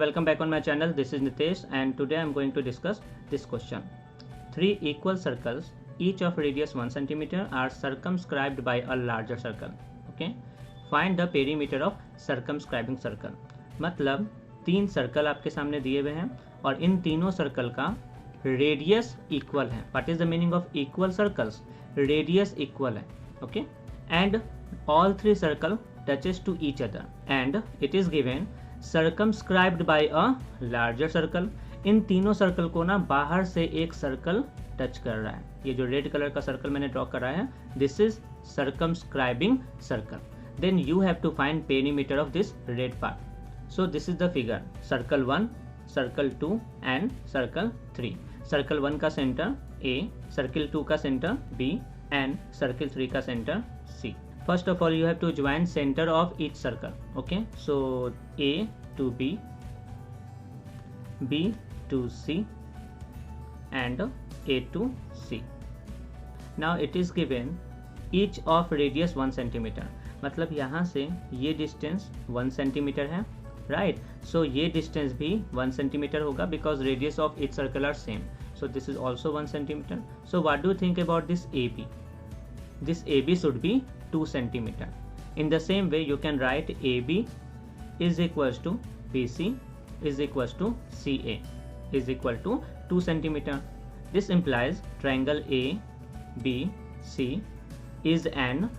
welcome back on my channel. This is Nitesh and today I am going to discuss this question. Three equal circles, each of radius 1 cm are circumscribed by a larger circle. Okay? Find the perimeter of circumscribing circle. मतलब तीन circle आपके सामने दिए हुए हैं और इन तीनों circle का रेडियस इक्वल है. What is the meaning of equal circles? Radius equal है. Okay, and all three circle touches to each other and it is given circumscribed by a larger circle. इन तीनों सर्कल को ना बाहर से एक circle touch कर रहा है. ये जो रेड कलर का सर्कल मैंने ड्रॉ करा है, this is circumscribing circle. Then you have to find perimeter of this red part. So this is the figure. Circle 1, circle 2 and circle 3. Circle 1 का सेंटर A, circle 2 का centre B and circle 3 का centre C. First of all, you have to join center of each circle. Okay, so A to B, B to C, and A to C. Now it is given each of radius 1 cm. मतलब यहाँ से ये distance 1 cm है, right? So ये distance भी 1 cm होगा because radius of each circle are same. So this is also 1 cm. So what do you think about this AB? This AB should be 2 cm. In the same way, you can write AB is equals to BC is equals to CA is equal to 2 cm. This implies triangle ABC is an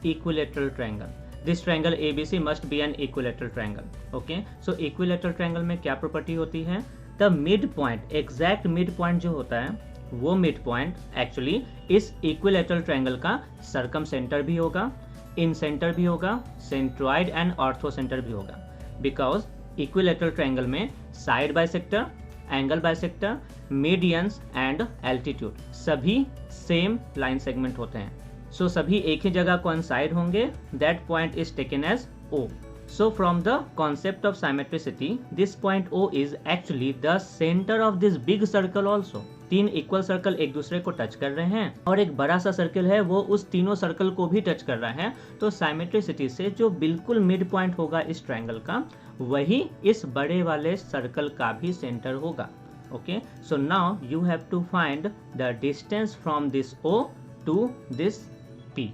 equilateral triangle. This triangle ABC must be an equilateral triangle. Okay, so equilateral triangle में क्या property होती है? The midpoint, exact midpoint जो होता है वो mid point actually इस equilateral triangle का सर्कम सेंटर भी होगा, इन सेंटर भी होगा, सेंट्रॉइड एंड ऑर्थो सेंटर भी होगा. बिकॉज इक्विलेटरल ट्रायंगल में side bisector, angle bisector, medians and altitude सभी सेम लाइन सेगमेंट होते हैं. सो सभी एक ही जगह कोइंसाइड होंगे. That point is taken as O. So from the concept of symmetricity, this point O is actually the center of this big circle also. तीन equal circle एक दूसरे को टच कर रहे हैं और एक बड़ा सा सर्कल है वो उस तीनों सर्कल को भी टच कर रहा है. तो साइमेट्रिसिटी से जो बिल्कुल मिड पॉइंट होगा इस ट्रायंगल का, वही इस बड़े वाले सर्कल का भी सेंटर होगा. Okay, so now you have to find the distance from this O to this P.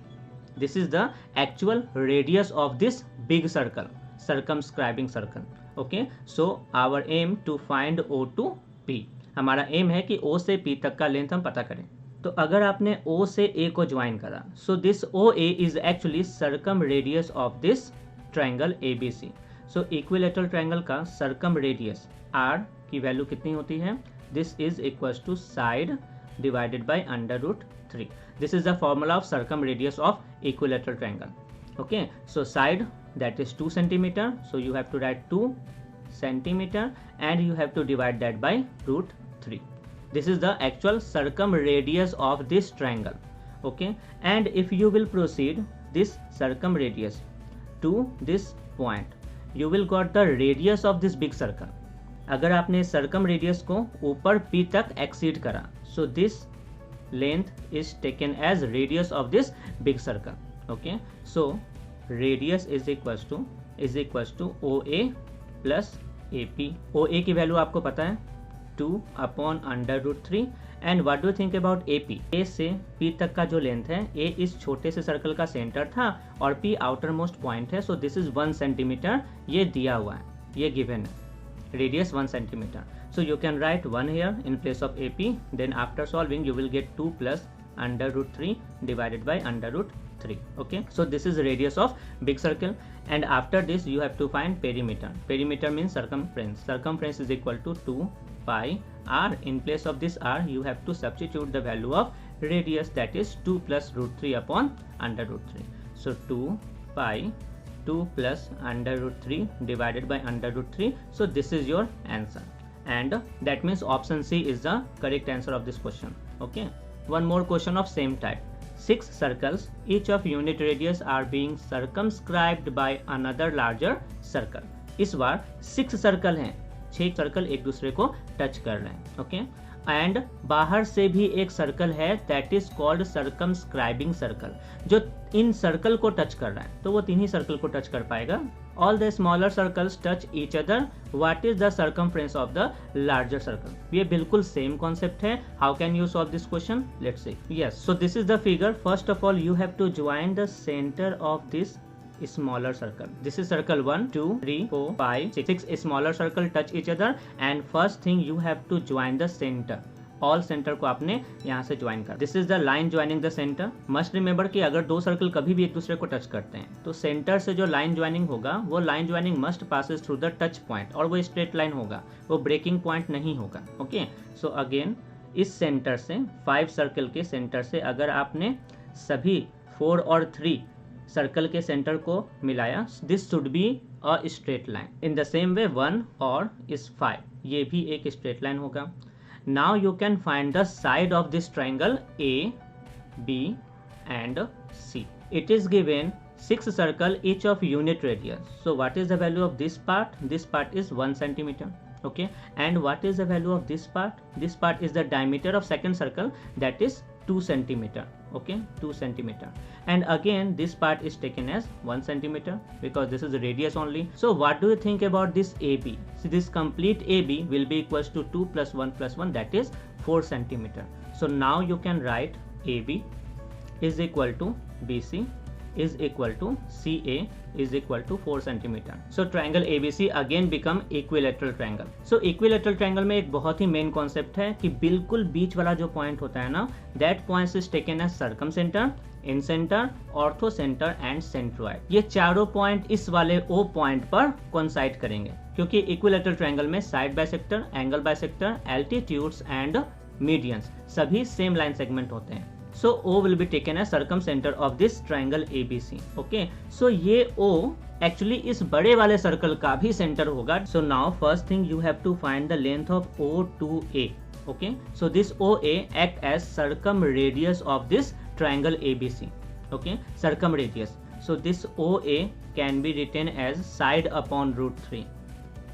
This is the actual radius of this big circle, circumscribing circle. Okay, so our aim to find O to P. हमारा M है कि O से P तक का length हम पता करें. तो अगर आपने O से A को ज्वाइन करा, so this OA is actually circum radius of this triangle ABC. So equilateral triangle का circum radius R की वैल्यू कितनी होती है? This is equals to side divided by under root 3. This is the formula of circum radius of equilateral triangle. Okay, so side that is 2 cm. So you have to write 2 cm and you have to divide that by root 3. This is the actual circum radius of this triangle. Okay, and if you will proceed this circum radius to this point, you will got the radius of this big circle. अगर आपने circum radius को ऊपर P तक exceed करा, so this length is taken as radius of this big circle. Okay, so radius is equals to OA plus AP. OA की value आपको पता है 2 upon under root 3. and what do you think about AP? A से P तक का जो length है, A इस छोटे से सर्कल का सेंटर था और P आउटर मोस्ट पॉइंट है. सो दिस इज 1 cm. ये दिया हुआ है, ये गिवन है. Radius 1 cm. So you can write 1 here in place of AP. Then after solving you will get 2 plus under root 3 divided by under root 3. Okay, so this is radius of big circle. And after this you have to find perimeter. Perimeter means circumference. Circumference is equal to 2 pi r. In place of this r you have to substitute the value of radius, that is 2 plus root 3 upon under root 3. So 2 pi 2 plus under root 3 divided by under root 3. So this is your answer, and that means option C is the correct answer of this question. Okay, one more question of same type. 6 circles, each of unit radius are being circumscribed by another larger circle. इस बार 6 circle हैं, 6 circle एक दूसरे को touch कर रहे हैं. Okay, and बाहर से भी एक सर्कल है, that is called circumscribing circle, जो इन सर्कल को टच कर रहा है. तो वो तीन ही सर्कल को टच कर पाएगा. all the smaller circles touch each other, what is the circumference of the larger circle? ये बिल्कुल same concept है. How can you solve this question? Let's see. Yes, so this is the figure. First of all, you have to join the center of this smaller circle. This is circle 1, 2, 3, 4, 5, 6 smaller circle touch each other, and first thing you have to join the center. All centre को आपने यहाँ से join कर. This is the line joining the centre. Must remember कि अगर दो circle कभी भी एक दूसरे को टच करते हैं तो सेंटर से जो लाइन ज्वाइनिंग होगा वो line joining must passes through the touch point, और वो स्ट्रेट लाइन होगा, वो ब्रेकिंग पॉइंट नहीं होगा. ओके, सो अगेन इस सेंटर से 5 सर्कल के सेंटर से अगर आपने सभी 4 और 3 सर्कल के सेंटर को मिलाया, this should be a straight line. In the same way 1 और इस 5 ये भी एक स्ट्रेट लाइन होगा. Now you can find the side of this triangle A, B and C. It is given 6 circle each of unit radius. So what is the value of this part? This part is 1 centimeter. Okay, and what is the value of this part? This part is the diameter of second circle, that is 2 centimeter. Okay, 2 centimeter. And again this part is taken as 1 centimeter because this is the radius only. So what do you think about this AB? So this complete AB will be equals to 2 plus 1 plus 1, that is 4 centimeter. So now you can write AB is equal to BC is equal to CA is equal to 4 centimeter. So triangle ABC again become equilateral triangle. So equilateral triangle में एक बहुत ही main concept है कि बिल्कुल बीच वाला जो point होता है ना, that point is taken as circumcenter, incenter, orthocenter and centroid. ये चारों पॉइंट इस वाले O पॉइंट पर कोइंसाइड करेंगे, क्योंकि इक्विलेटरल ट्रायंगल में side bisector, angle bisector, altitudes and medians सभी सेम लाइन सेगमेंट होते हैं. So O will be taken as circumcenter of this triangle ABC. Okay, so ये O actually इस बड़े वाले सर्कल का भी सेंटर होगा. So now first thing you have to find the length of O2A. Okay, so this OA act as circumradius of this triangle ABC. Okay, circumradius. So this OA can be written as side upon root 3.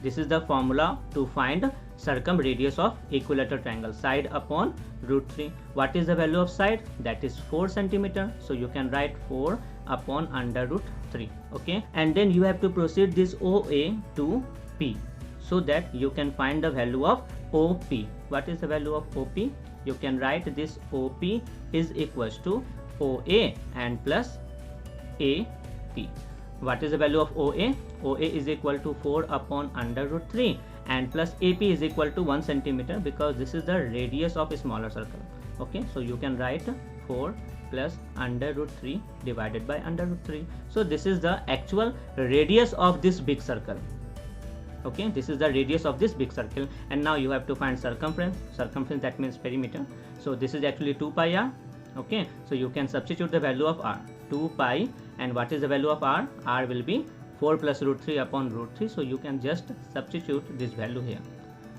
This is the formula to find circumradius of equilateral triangle, side upon root 3. What is the value of side? That is 4 centimeter. So you can write 4 upon under root 3. Okay, and then you have to proceed this OA to P so that you can find the value of OP. What is the value of OP? You can write this OP is equals to OA and plus AP. What is the value of OA? OA is equal to 4 upon under root 3 and plus AP is equal to 1 centimeter because this is the radius of a smaller circle. Okay, so you can write 4 plus under root 3 divided by under root 3. So this is the actual radius of this big circle. Okay, this is the radius of this big circle, and now you have to find circumference. Circumference, that means perimeter. So this is actually 2 pi r. Okay, so you can substitute the value of r, 2 pi, and what is the value of r? R will be 4 plus root 3 upon root 3. So you can just substitute this value here,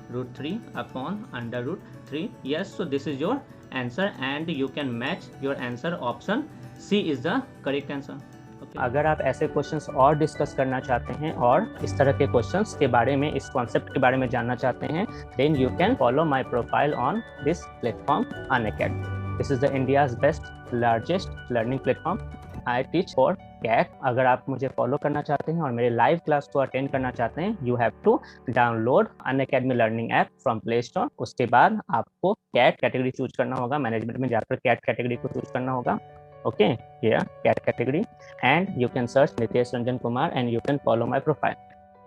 root 3 upon under root 3. Yes, so this is your answer and you can match your answer. Option C is the correct answer. Okay. अगर आप ऐसे questions और discuss करना चाहते हैं और इस तरह के क्वेश्चंस के बारे में, इस कॉन्सेप्ट के बारे में जानना चाहते हैं, then you can follow my profile on this platform, Unacademy. This is the India's best, largest learning platform. I teach for CAT. अगर आप मुझे फॉलो करना चाहते हैं और मेरे लाइव क्लास को अटेंड करना चाहते हैं, you have to download Unacademy learning app from Play Store. उसके बाद आपको CAT कैटेगरी चूज करना होगा. मैनेजमेंट में जाकर CAT कैटेगरी को चूज करना होगा. Okay, here CAT category, and you can search Nitesh Ranjan Kumar and you can follow my profile.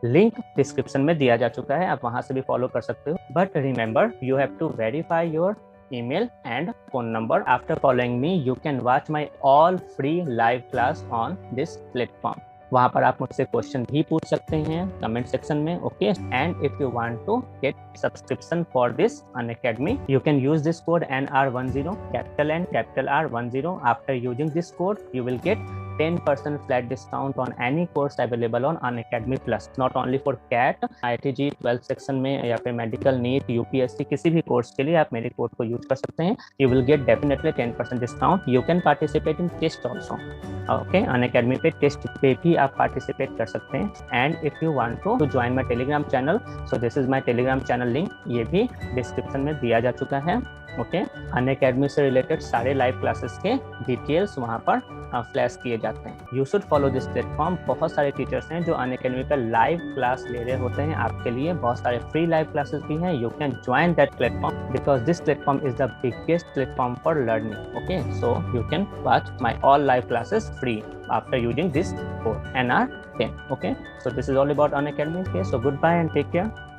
Link description में दिया जा चुका है, आप वहां से भी फॉलो कर सकते हो. But remember, you have to verify your email and phone number. After following me, you can watch my all free live class on this platform. वहाँ पर आप मुझसे क्वेश्चन भी पूछ सकते हैं कमेंट सेक्शन में. Okay, and if you want to get subscription for this Unacademy, you can use this code NR10, capital N capital R10. After using this code, you will get 10% flat discount on any course available on Unacademy Plus. Not only for CAT, IIT 12 section में या फिर medical, NEET, UPSC, किसी भी course के लिए आप मेरे code को यूज कर सकते हैं. You will get definitely 10% discount. You can participate in test also. Okay, Unacademy पे टेस्ट पे भी आप पार्टिसिपेट कर सकते हैं. And if you want to join my Telegram channel, so this is my Telegram channel link. ये भी description में दिया जा चुका है. ओके, अनअकैडमी से रिलेटेड सारे लाइव क्लासेस के डिटेल्स वहाँ पर फ्लैश किए जाते हैं। You should follow this platform. बहुत सारे टीचर्स हैं जो अनअकैडमी पर लाइव क्लास ले रहे होते हैं आपके लिए, बहुत सारे फ्री लाइव क्लासेस भी हैं। You can join that platform because this platform is the biggest platform for learning. Okay, so you can watch my all live classes free after using this code NR10. Okay, so this is all about Unacademy. Okay, so goodbye and take care.